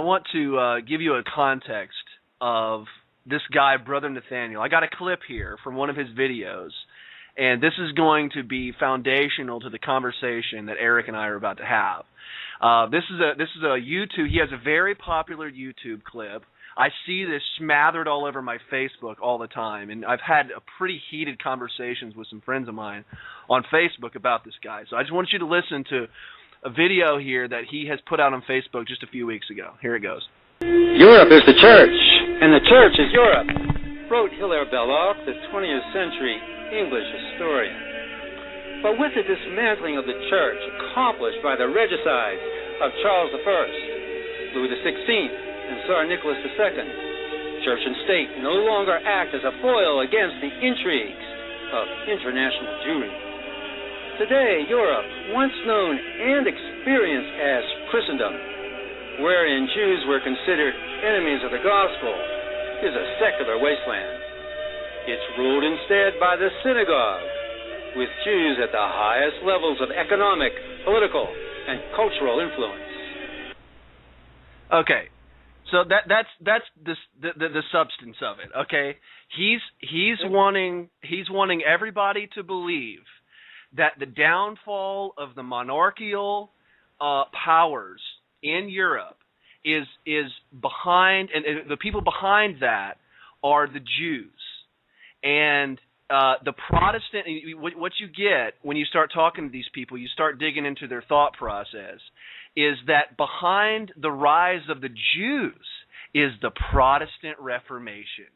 want to give you a context of this guy, Brother Nathaniel. I got a clip here from one of his videos, and this is going to be foundational to the conversation that Eric and I are about to have. This is a YouTube. He has a very popular YouTube clip. I see this smothered all over my Facebook all the time, and I've had a pretty heated conversations with some friends of mine on Facebook about this guy. So I just want you to listen to a video here that he has put out on Facebook just a few weeks ago. Here it goes. Europe is the church, and the church is Europe, wrote Hilaire Belloc, the 20th century English historian. But with the dismantling of the church accomplished by the regicides of Charles I, Louis XVI, and Tsar Nicholas II, church and state no longer act as a foil against the intrigues of international Jewry. Today, Europe, once known and experienced as Christendom, wherein Jews were considered enemies of the gospel, is a secular wasteland. It's ruled instead by the synagogue, with Jews at the highest levels of economic, political, and cultural influence. Okay. So that's the substance of it. Okay, he's wanting everybody to believe that the downfall of the monarchical powers in Europe is behind, and the people behind that are the Jews, and the Protestant. What you get when you start talking to these people, you start digging into their thought process, is that behind the rise of the Jews is the Protestant Reformation.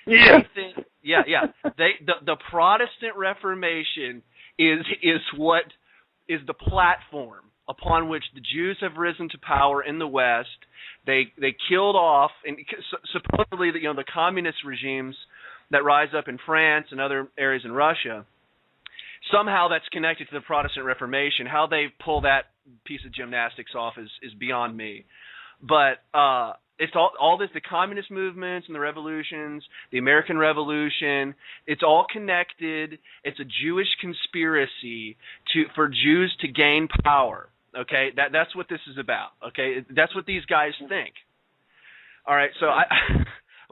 Yeah. The Protestant Reformation is what is the platform upon which the Jews have risen to power in the West. They killed off, and supposedly the communist regimes that rise up in France and other areas in Russia. Somehow that's connected to the Protestant Reformation. How they pull that piece of gymnastics off is beyond me. But it's all this, the communist movements and the revolutions, the American Revolution, it's all connected. It's a Jewish conspiracy for Jews to gain power. Okay, that's what this is about. Okay, that's what these guys think. All right, so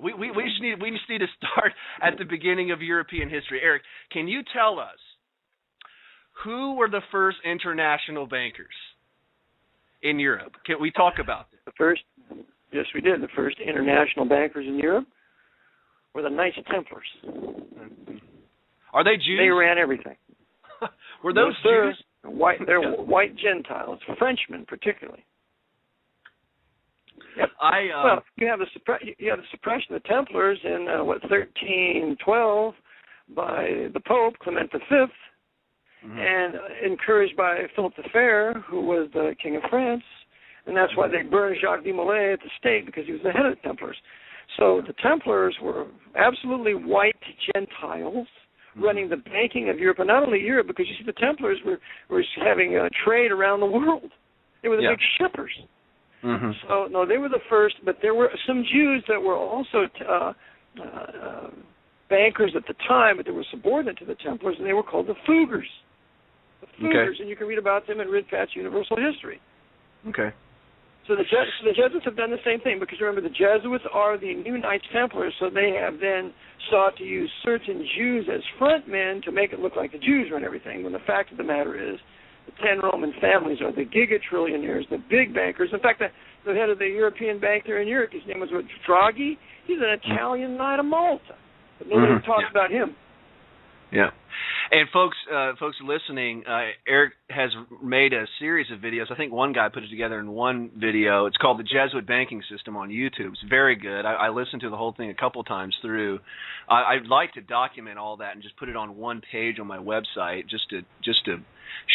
we just need to start at the beginning of European history. Eric, can you tell us who were the first international bankers in Europe? Can we talk about this? Yes, we did. The first international bankers in Europe were the Knights Templars. Are they Jews? They ran everything. Were those Jews? They're white Gentiles, Frenchmen particularly. Yep. Well, you have the suppression of the Templars in 1312 by the Pope Clement V. Mm-hmm. And encouraged by Philip the Fair, who was the King of France, and that's why they burned Jacques de Molay at the stake, because he was the head of the Templars. So the Templars were absolutely white Gentiles running the banking of Europe, and not only Europe, because you see the Templars were having a trade around the world. They were the big shippers. Mm-hmm. So, no, they were the first, but there were some Jews that were also bankers at the time, but they were subordinate to the Templars, and they were called the Fuggers. And you can read about them in Ridpath's Universal History. Okay. So the Jesuits have done the same thing, because remember, the Jesuits are the new Knights Templars, so they have then sought to use certain Jews as front men to make it look like the Jews run everything, when the fact of the matter is the 10 Roman families are the gigatrillionaires, the big bankers. In fact, the head of the European bank there in Europe, his name was Draghi. He's an Italian Knight of Malta. But nobody talks about him. Yeah. And folks listening, Eric has made a series of videos. I think one guy put it together in one video. It's called The Jesuit Banking System on YouTube. It's very good. I listened to the whole thing a couple times through. I'd like to document all that and just put it on one page on my website just to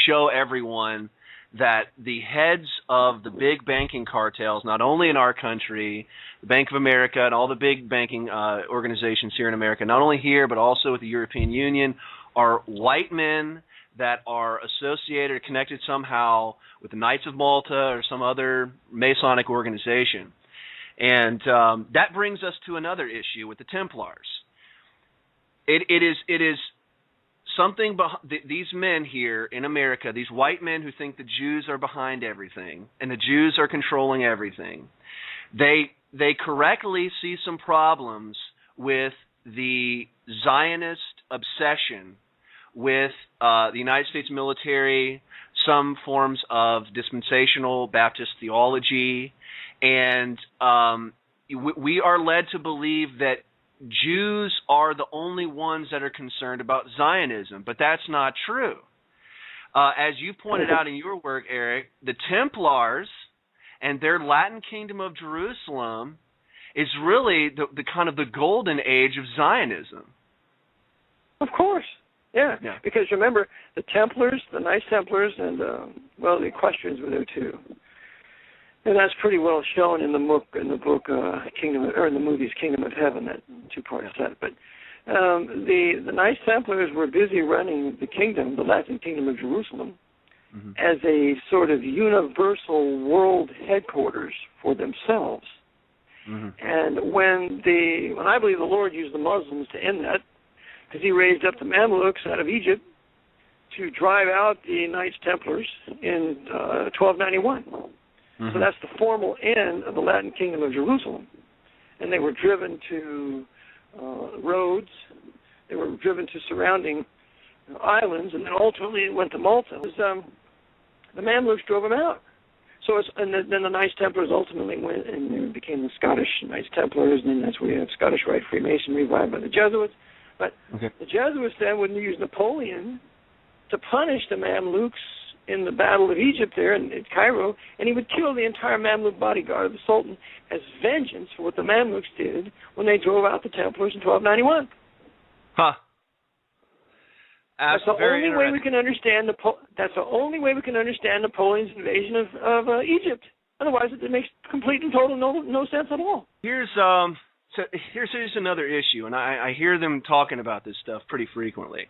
show everyone that the heads of the big banking cartels, not only in our country, the Bank of America and all the big banking organizations here in America, not only here but also with the European Union, are white men that are associated or connected somehow with the Knights of Malta or some other Masonic organization. And that brings us to another issue with the Templars. It is something these men here in America, these white men who think the Jews are behind everything and the Jews are controlling everything, they correctly see some problems with the Zionist obsession with the United States military, some forms of dispensational Baptist theology, and we are led to believe that Jews are the only ones that are concerned about Zionism, but that's not true. As you pointed out in your work, Eric, the Templars and their Latin Kingdom of Jerusalem is really the kind of the golden age of Zionism. Of course, yeah. Because remember, the Templars, the Knights Templars, and the Equestrians were there too. And that's pretty well shown in the book Kingdom, or in the movies Kingdom of Heaven, that two-part set. But the Knights Templars were busy running the kingdom, the Latin Kingdom of Jerusalem, as a sort of universal world headquarters for themselves. And when I believe the Lord used the Muslims to end that, because He raised up the Mamluks out of Egypt to drive out the Knights Templars in 1291. So that's the formal end of the Latin Kingdom of Jerusalem. And they were driven to Rhodes. They were driven to surrounding islands, and then ultimately went to Malta. The Mamluks drove them out. So then the Knights Templars ultimately went and became the Scottish Knights Templars, and then that's where you have Scottish Rite Freemasonry revived by the Jesuits. But the Jesuits then would use Napoleon to punish the Mamluks in the Battle of Egypt there in Cairo, and he would kill the entire Mamluk bodyguard of the Sultan as vengeance for what the Mamluks did when they drove out the Templars in 1291. That's the only way we can understand. That's the only way we can understand Napoleon's invasion of Egypt. Otherwise, it makes complete and total no sense at all. Here's another issue, and I hear them talking about this stuff pretty frequently.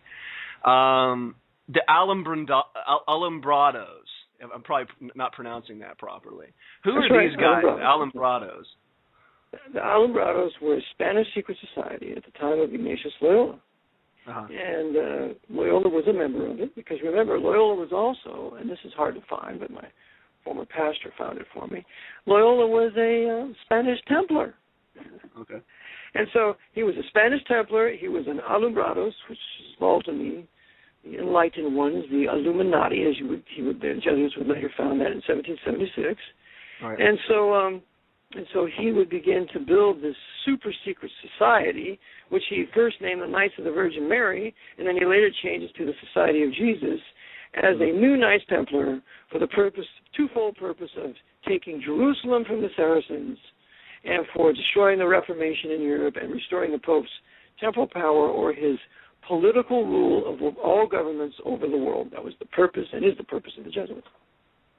The Alumbrados. I'm probably not pronouncing that properly. Who are these guys, the Alumbrados? The Alumbrados were a Spanish secret society at the time of Ignatius Loyola. And Loyola was a member of it, because remember, Loyola was also, and this is hard to find, but my former pastor found it for me, Loyola was a Spanish Templar. And so he was a Spanish Templar, he was an Alumbrados, which is involved in the enlightened ones, the Illuminati, as the Jesuits would later found that in 1776. And so he would begin to build this super secret society, which he first named the Knights of the Virgin Mary, and then he later changed it to the Society of Jesus, as a new Knights Templar for the twofold purpose of taking Jerusalem from the Saracens and for destroying the Reformation in Europe and restoring the Pope's temporal power, or his political rule of all governments over the world. That was the purpose and is the purpose of the Jesuits.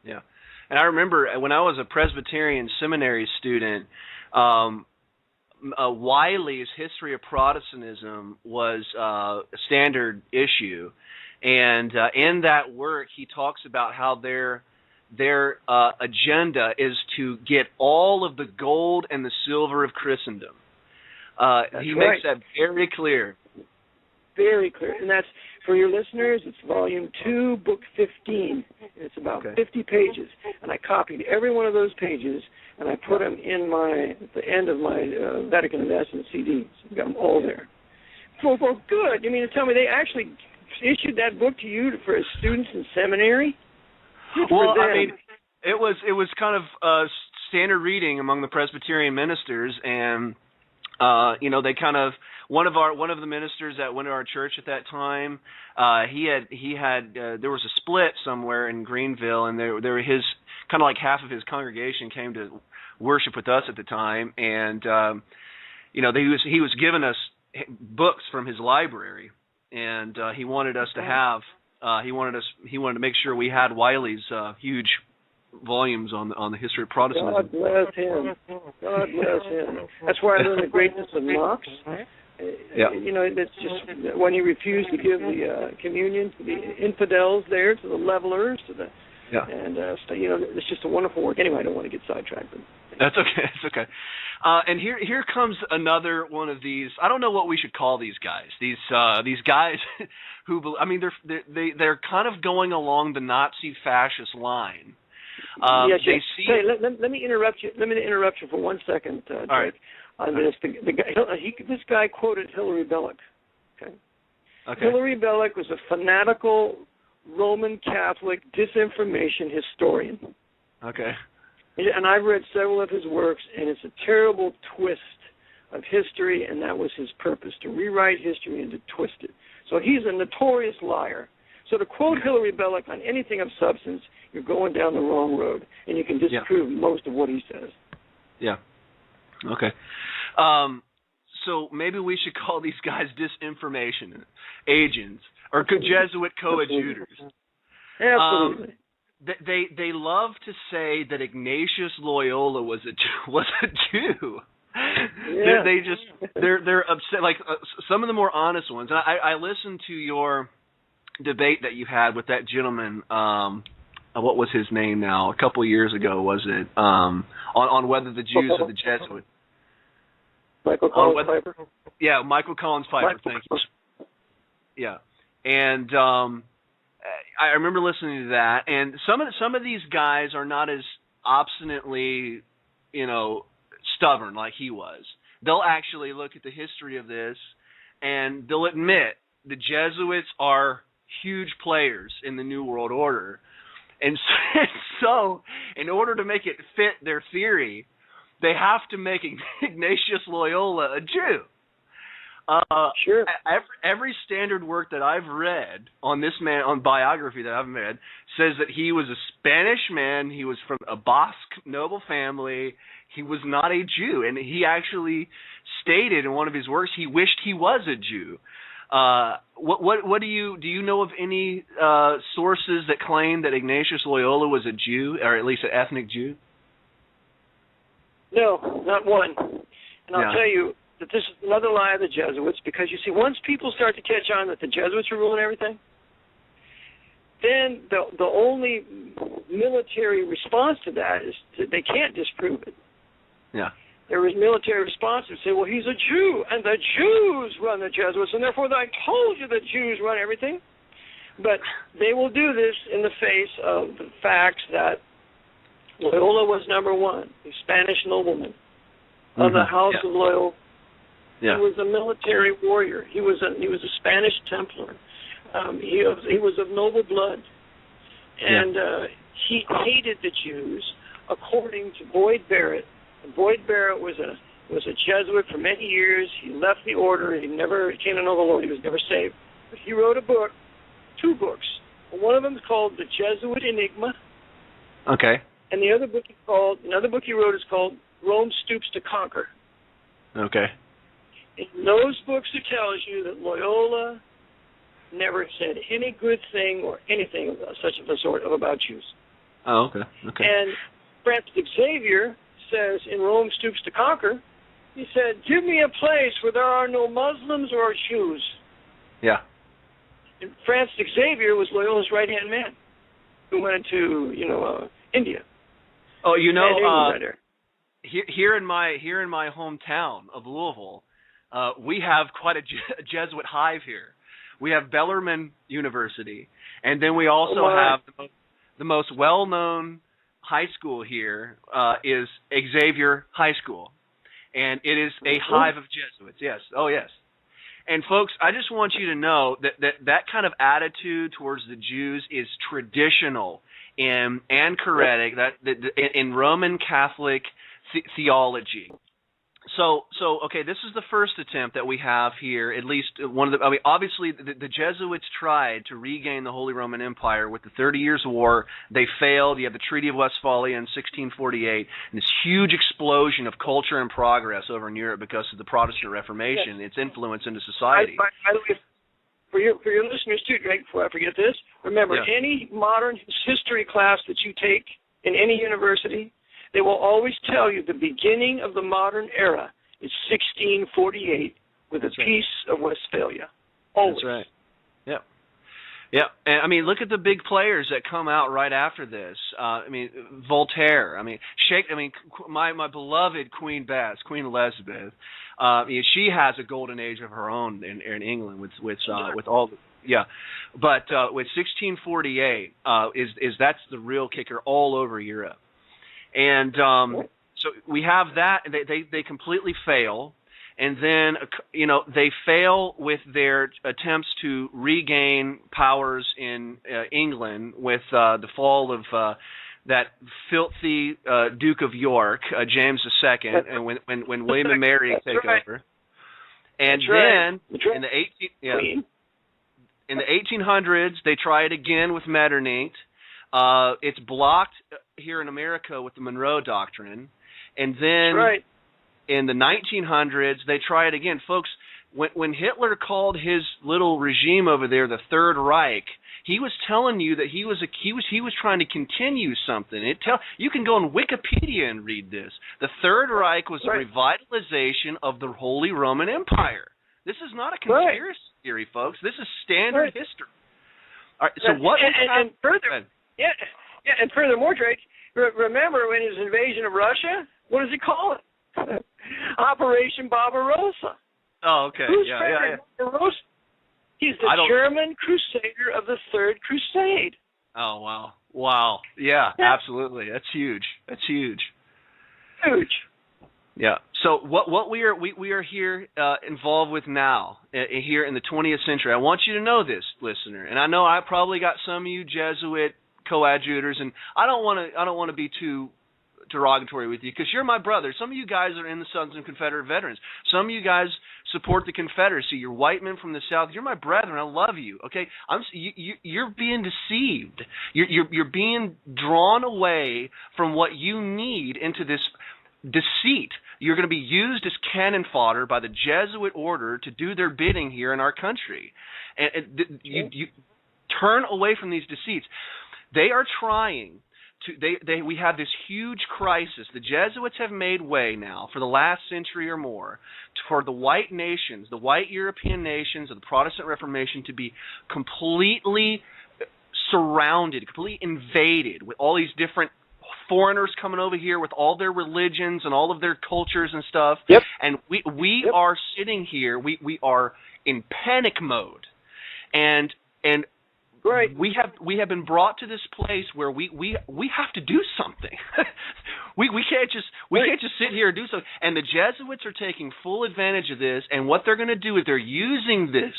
Yeah. And I remember when I was a Presbyterian seminary student, Wiley's History of Protestantism was a standard issue. And in that work, he talks about how their agenda is to get all of the gold and the silver of Christendom. He makes that very clear. Very clear. And that's, for your listeners, it's volume 2, book 15. It's about 50 pages. And I copied every one of those pages, and I put them at the end of my Vatican Investment CDs. I've got them all there. For good. You mean to tell me they actually issued that book to you for students in seminary? Well, I mean, it was kind of standard reading among the Presbyterian ministers, and they kind of, one of the ministers that went to our church at that time, he had there was a split somewhere in Greenville, and there his kind of like half of his congregation came to worship with us at the time, and he was giving us books from his library, and he wanted us to have he wanted to make sure we had Wiley's huge volumes on the history of Protestantism. God bless him. God bless him. That's where I learned the greatness of Knox. That's just when he refused to give the communion to the infidels there, to the levelers, to the and it's just a wonderful work. Anyway, I don't want to get sidetracked. But That's okay. It's okay. And here comes another one of these. I don't know what we should call these guys. These guys who, I mean, they're kind of going along the Nazi fascist line. Yes. They see. Hey, let me interrupt you. Let me interrupt you for 1 second, Drake. All right. On this, this guy quoted Hilary Belloc. Okay. Hilary Belloc was a fanatical Roman Catholic disinformation historian. Okay. And I've read several of his works, and it's a terrible twist of history, and that was his purpose, to rewrite history and to twist it. So he's a notorious liar. So to quote Hilary Belloc on anything of substance, you're going down the wrong road, and you can disprove most of what he says. Yeah. Okay. So maybe we should call these guys disinformation agents or Jesuit coadjutors. Absolutely. They love to say that Ignatius Loyola was a Jew. Yeah. They're upset. Like some of the more honest ones. And I listened to your debate that you had with that gentleman. What was his name now? A couple of years ago, was it? On whether the Jews are the Jesuits. Michael Collins Piper? Yeah, Michael Collins Piper, thank you. Yeah. And I remember listening to that, and some of these guys are not as obstinately, stubborn like he was. They'll actually look at the history of this, and they'll admit the Jesuits are huge players in the New World Order. And so in order to make it fit their theory, they have to make Ignatius Loyola a Jew. Sure. Every standard work that I've read on this man, on biography that I've read, says that he was a Spanish man. He was from a Basque noble family. He was not a Jew, and he actually stated in one of his works he wished he was a Jew. What do you know of any sources that claim that Ignatius Loyola was a Jew, or at least an ethnic Jew? No, not one. And I'll tell you that this is another lie of the Jesuits, because you see, once people start to catch on that the Jesuits are ruling everything, then the only military response to that is they can't disprove it. Yeah. There was military response to say, well, he's a Jew, and the Jews run the Jesuits, and therefore I told you the Jews run everything. But they will do this in the face of the facts that Loyola was number one, a Spanish nobleman of the House of Loyola. Yeah. He was a military warrior. He was a Spanish Templar. He was of noble blood, and he hated the Jews, according to Boyd Barrett. And Boyd Barrett was a Jesuit for many years. He left the order. He came to know the Lord. He was never saved. But he wrote a book, 2 books. One of them is called The Jesuit Enigma. Okay. And another book he wrote is called Rome Stoops to Conquer. Okay. In those books, it tells you that Loyola never said any good thing or anything of such of the sort about Jews. Oh, okay. Okay. And Francis Xavier says in Rome Stoops to Conquer, he said, give me a place where there are no Muslims or Jews. Yeah. And Francis Xavier was Loyola's right-hand man who went into, India. Oh, here in my hometown of Louisville, we have quite a Jesuit hive here. We have Bellarmine University, and then we also have the most well-known high school here is Xavier High School, and it is a hive of Jesuits. Yes, oh yes. And folks, I just want you to know that kind of attitude towards the Jews is traditional and anchoretic in Roman Catholic theology. So okay, this is the first attempt that we have here. At least one of the. I mean, obviously, the Jesuits tried to regain the Holy Roman Empire with the 30 Years' War. They failed. You have the Treaty of Westphalia in 1648, and this huge explosion of culture and progress over in Europe because of the Protestant Reformation, its influence into society. By the way, for your listeners too, Greg, before I forget this, remember any modern history class that you take in any university, they will always tell you the beginning of the modern era is 1648 with the Peace of Westphalia. Always. That's right. Yep. Yeah, and I mean, look at the big players that come out right after this. I mean, Voltaire. I mean, my beloved Queen Bess, Queen Elizabeth. She has a golden age of her own in England with all. Yeah, but with 1648 that's the real kicker all over Europe, and so we have that. They completely fail. And then, they fail with their attempts to regain powers in England with the fall of that filthy Duke of York, James II, and when William and Mary take over. And then in the 1800s, they try it again with Metternich. It's blocked here in America with the Monroe Doctrine, and then. In the 1900s, they try it again. Folks, when Hitler called his little regime over there the Third Reich, he was telling you that he was trying to continue something. You can go on Wikipedia and read this. The Third Reich was a revitalization of the Holy Roman Empire. This is not a conspiracy theory, folks. This is standard history. All right, so what? And furthermore, Drake, remember when his invasion of Russia? What does he call it? Operation Barbarossa. Oh, okay. Who's Barbarossa? He's the German crusader of the Third Crusade. Oh, wow. Wow. Yeah, absolutely. That's huge. Huge. Yeah. So what we are here involved with now here in the 20th century. I want you to know this, listener. And I know I probably got some of you Jesuit coadjutors, and I don't want to be too derogatory with you, because you're my brother. Some of you guys are in the Sons of Confederate Veterans. Some of you guys support the Confederacy. You're white men from the South. You're my brethren. I love you. Okay, you're being deceived. You're being drawn away from what you need into this deceit. You're going to be used as cannon fodder by the Jesuit order to do their bidding here in our country, and you turn away from these deceits. They are trying. We have this huge crisis. The Jesuits have made way now for the last century or more for the white nations, the white European nations of the Protestant Reformation to be completely surrounded, completely invaded with all these different foreigners coming over here with all their religions and all of their cultures and stuff. Yep. And we are sitting here, we are in panic mode. And right. We have been brought to this place where we have to do something. we can't just sit here and do something. And the Jesuits are taking full advantage of this. And what they're going to do is they're using this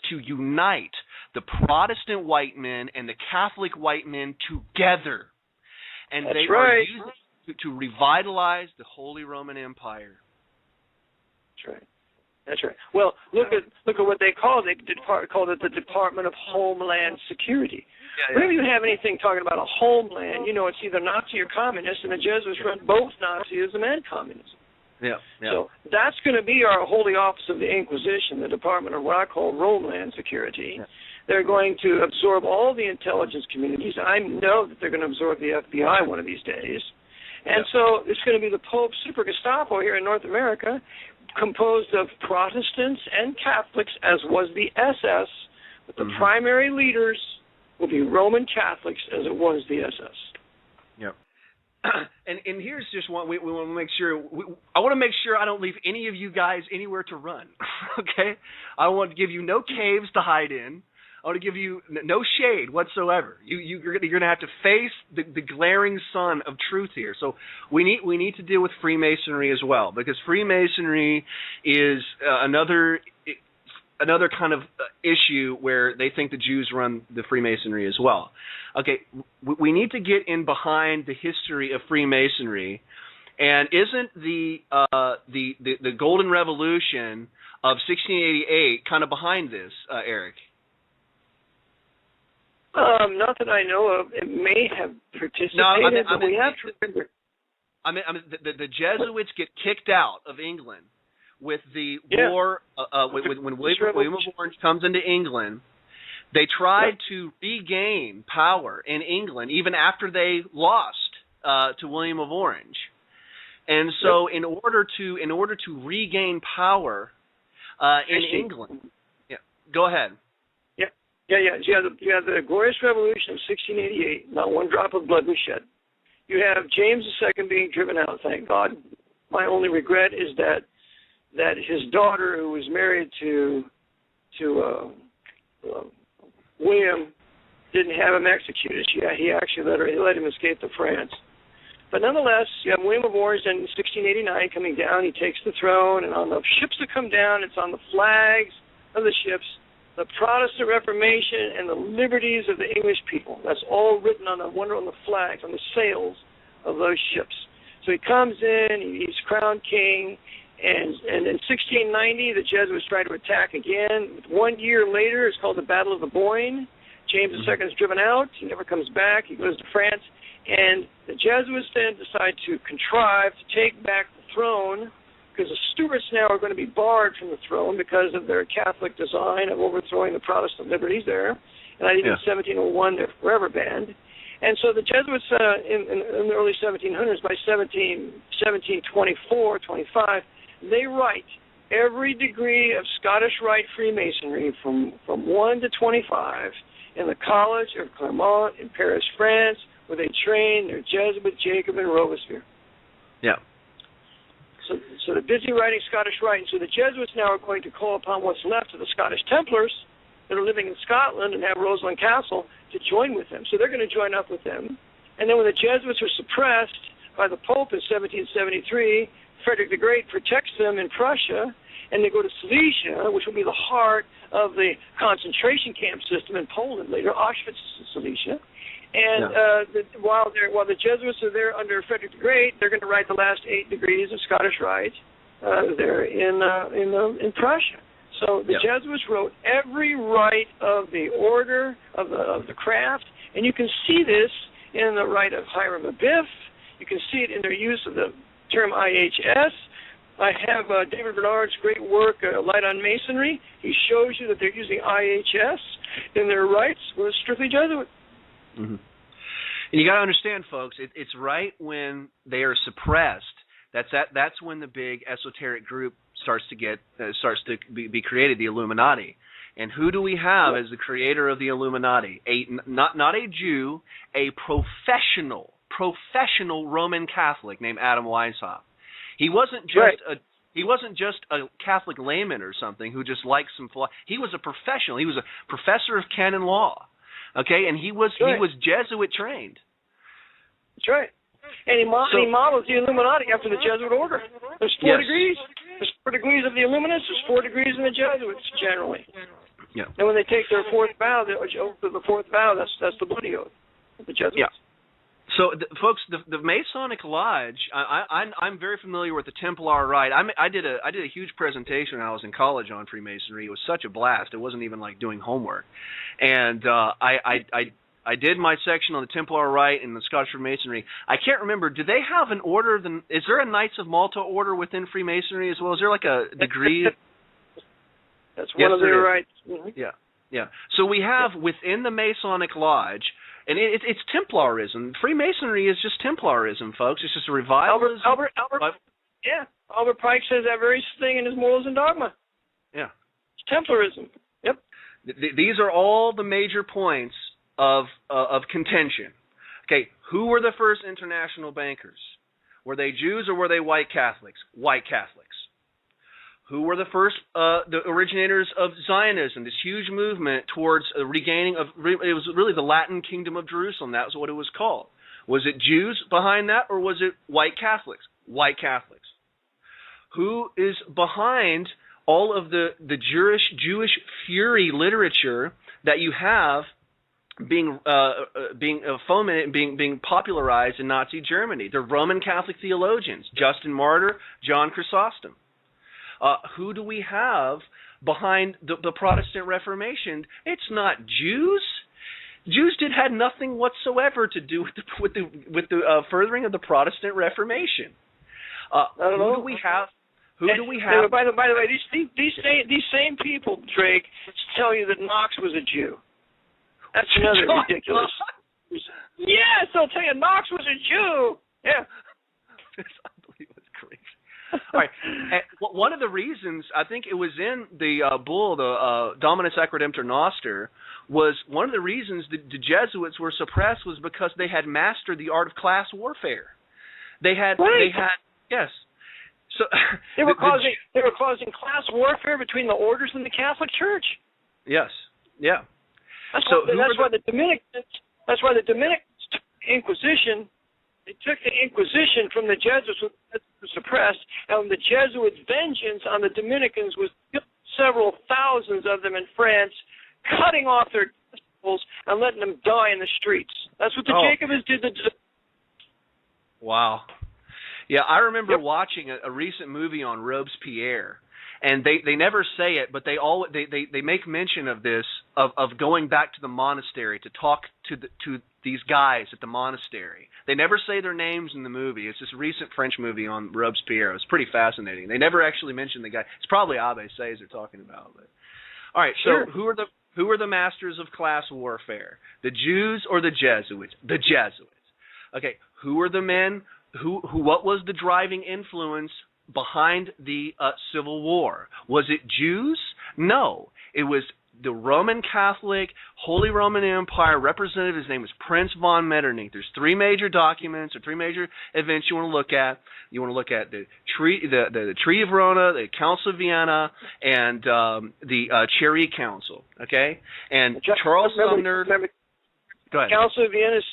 to unite the Protestant white men and the Catholic white men together. And That's they right. are using it to revitalize the Holy Roman Empire. That's right. That's right. Well, look at what they call it. They called it the Department of Homeland Security. Whenever you have anything talking about a homeland, it's either Nazi or communist, and the Jesuits run both Nazism and communism. Yeah. So that's going to be our Holy Office of the Inquisition, the Department of what I call Homeland Security. Yeah. They're going to absorb all the intelligence communities. I know that they're going to absorb the FBI one of these days. And so it's going to be the Pope Super Gestapo here in North America, composed of Protestants and Catholics, as was the SS, but the primary leaders will be Roman Catholics, as it was the SS. Yep. And here's just one. We want to make sure. I want to make sure I don't leave any of you guys anywhere to run. Okay. I want to give you no caves to hide in. I want to give you no shade whatsoever. You're going to have to face the glaring sun of truth here. So we need to deal with Freemasonry as well, because Freemasonry is another kind of issue where they think the Jews run the Freemasonry as well. Okay, we need to get in behind the history of Freemasonry, and isn't the Golden Revolution of 1688 kind of behind this, Eric? Not that I know of. It may have participated, but we have to remember. The Jesuits get kicked out of England with the war. When William of Orange comes into England, they tried to regain power in England even after they lost to William of Orange. And so, in order to regain power in England, go ahead. Yeah, Yeah. You have the Glorious Revolution of 1688. Not one drop of blood was shed. You have James II being driven out. Thank God. My only regret is that his daughter, who was married to William, didn't have him executed. He actually let him escape to France. But nonetheless, you have William of Orange in 1689 coming down. He takes the throne, and on the ships that come down, it's on the flags of the ships, the Protestant Reformation and the liberties of the English people. That's all written on the flags, on the sails of those ships. So he comes in, he's crowned king, and in 1690, the Jesuits try to attack again. 1 year later, it's called the Battle of the Boyne. James II is driven out. He never comes back. He goes to France. And the Jesuits then decide to contrive to take back the throne, because the Stuarts now are going to be barred from the throne because of their Catholic design of overthrowing the Protestant liberties there. And I think in 1701 they're forever banned. And so the Jesuits in the early 1700s, by 1724, 25, they write every degree of Scottish Rite Freemasonry from 1 to 25 in the College of Clermont in Paris, France, where they train their Jesuit Jacob and Robespierre. Yeah. So they're busy writing Scottish Rite. And so the Jesuits now are going to call upon what's left of the Scottish Templars that are living in Scotland and have Rosslyn Castle to join with them. So they're going to join up with them. And then when the Jesuits are suppressed by the Pope in 1773, Frederick the Great protects them in Prussia, and they go to Silesia, which will be the heart of the concentration camp system in Poland later, Auschwitz, Silesia. And while the Jesuits are there under Frederick the Great, they're going to write the last 8 degrees of Scottish Rite there in Prussia. So the Jesuits wrote every rite of the order of the craft, and you can see this in the rite of Hiram Abiff. You can see it in their use of the term IHS. I have David Bernard's great work, Light on Masonry. He shows you that they're using IHS in their rites with strictly Jesuit. Mm-hmm. And you got to understand, folks, it's right when they are suppressed. That's when the big esoteric group starts to be created, the Illuminati. And who do we have as the creator of the Illuminati? Not a Jew, a professional Roman Catholic named Adam Weishaupt. He wasn't just a Catholic layman or something who just liked some philosophy. He was a professional. He was a professor of canon law. Okay, and he was Jesuit trained. That's right. And he models the Illuminati after the Jesuit order. There's 4 degrees. There's 4 degrees of the Illuminists. There's 4 degrees in the Jesuits generally. Yeah. And when they take their 4th vow, the 4th vow, that's the bloody oath of the Jesuits. Yeah. So, folks, the Masonic Lodge, I'm very familiar with the Templar Rite. I did a huge presentation when I was in college on Freemasonry. It was such a blast. It wasn't even like doing homework. And I did my section on the Templar Rite and the Scottish Freemasonry. I can't remember. Do they have an order? Is there a Knights of Malta order within Freemasonry as well? Is there like a degree? That's one of their rites. Mm-hmm. Yeah. So we have within the Masonic Lodge. And it's Templarism. Freemasonry is just Templarism, folks. It's just a revivalism. Albert Pike says that very thing in his Morals and Dogma. Yeah. It's Templarism. Yep. These are all the major points of contention. Okay, who were the first international bankers? Were they Jews or were they white Catholics? White Catholics. Who were the first, the originators of Zionism, this huge movement towards regaining of, it was really the Latin Kingdom of Jerusalem. That was what it was called. Was it Jews behind that, or was it white Catholics? White Catholics. Who is behind all of the Jewish fury literature that you have being fomented, being popularized in Nazi Germany? The Roman Catholic theologians, Justin Martyr, John Chrysostom. Who do we have behind the Protestant Reformation? It's not Jews. Jews had nothing whatsoever to do with the furthering of the Protestant Reformation. Who do we have? By the way, these same people, Drake, tell you that Knox was a Jew. That's another ridiculous. Yes, they'll tell you Knox was a Jew. Yeah. It's unbelievable. It's crazy. right. And one of the reasons, I think it was in the bull, the Dominus Ac Redemptor Noster, was one of the reasons the Jesuits were suppressed was because they had mastered the art of class warfare. They had, yes. So they were causing class warfare between the orders in the Catholic Church. Yes. Yeah. That's why the Dominican Inquisition. They took the Inquisition from the Jesuits, who were suppressed, and the Jesuits' vengeance on the Dominicans was several thousands of them in France, cutting off their testicles and letting them die in the streets. That's what the Jacobins did. Wow. Yeah, I remember watching a recent movie on Robespierre, and they never say it, but they make mention of this of going back to the monastery to talk to these guys at the monastery. They never say their names in the movie. It's this recent French movie on Robespierre. It's pretty fascinating. They never actually mention the guy. It's probably Abbé Says they're talking about. But all right, so who are the masters of class warfare? The Jews or the Jesuits? The Jesuits. Okay, who are the men? What was the driving influence behind the Civil War? Was it Jews? No. It was the Roman Catholic, Holy Roman Empire representative. His name was Prince von Metternich. There's three major documents or three major events you want to look at. You want to look at the Treaty of Verona, the Council of Vienna, and the Cherry Council. Okay? And Charles Sumner... Go ahead. Council of Vienna is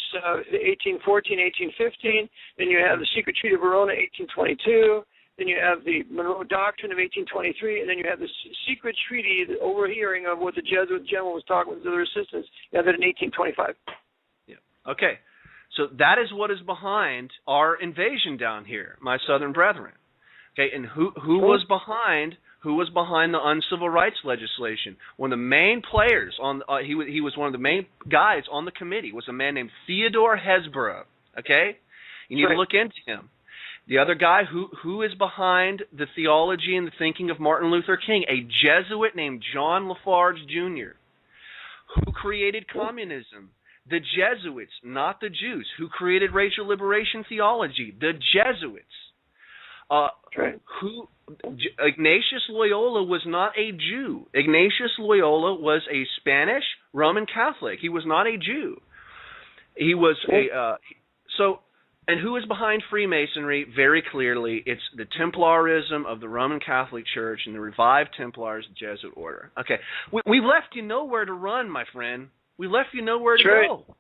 1814, 1815. Then you have the Secret Treaty of Verona, 1822. Then you have the Monroe Doctrine of 1823. And then you have the secret treaty, the overhearing of what the Jesuit general was talking with their assistants. You have that in 1825. Yeah. Okay. So that is what is behind our invasion down here, my southern brethren. Okay. And who was behind? Who was behind the uncivil rights legislation? One of the main players on he was one of the main guys on the committee was a man named Theodore Hesborough. Okay, you need to look into him. The other guy who is behind the theology and the thinking of Martin Luther King, a Jesuit named John Lafarge Jr. Who created communism? The Jesuits, not the Jews. Who created racial liberation theology? The Jesuits. Ignatius Loyola was not a Jew. Ignatius Loyola was a Spanish Roman Catholic. He was not a Jew. He was and who is behind Freemasonry? Very clearly, it's the Templarism of the Roman Catholic Church and the revived Templars, the Jesuit order. Okay, we've left you nowhere to run, my friend. We left you nowhere to go.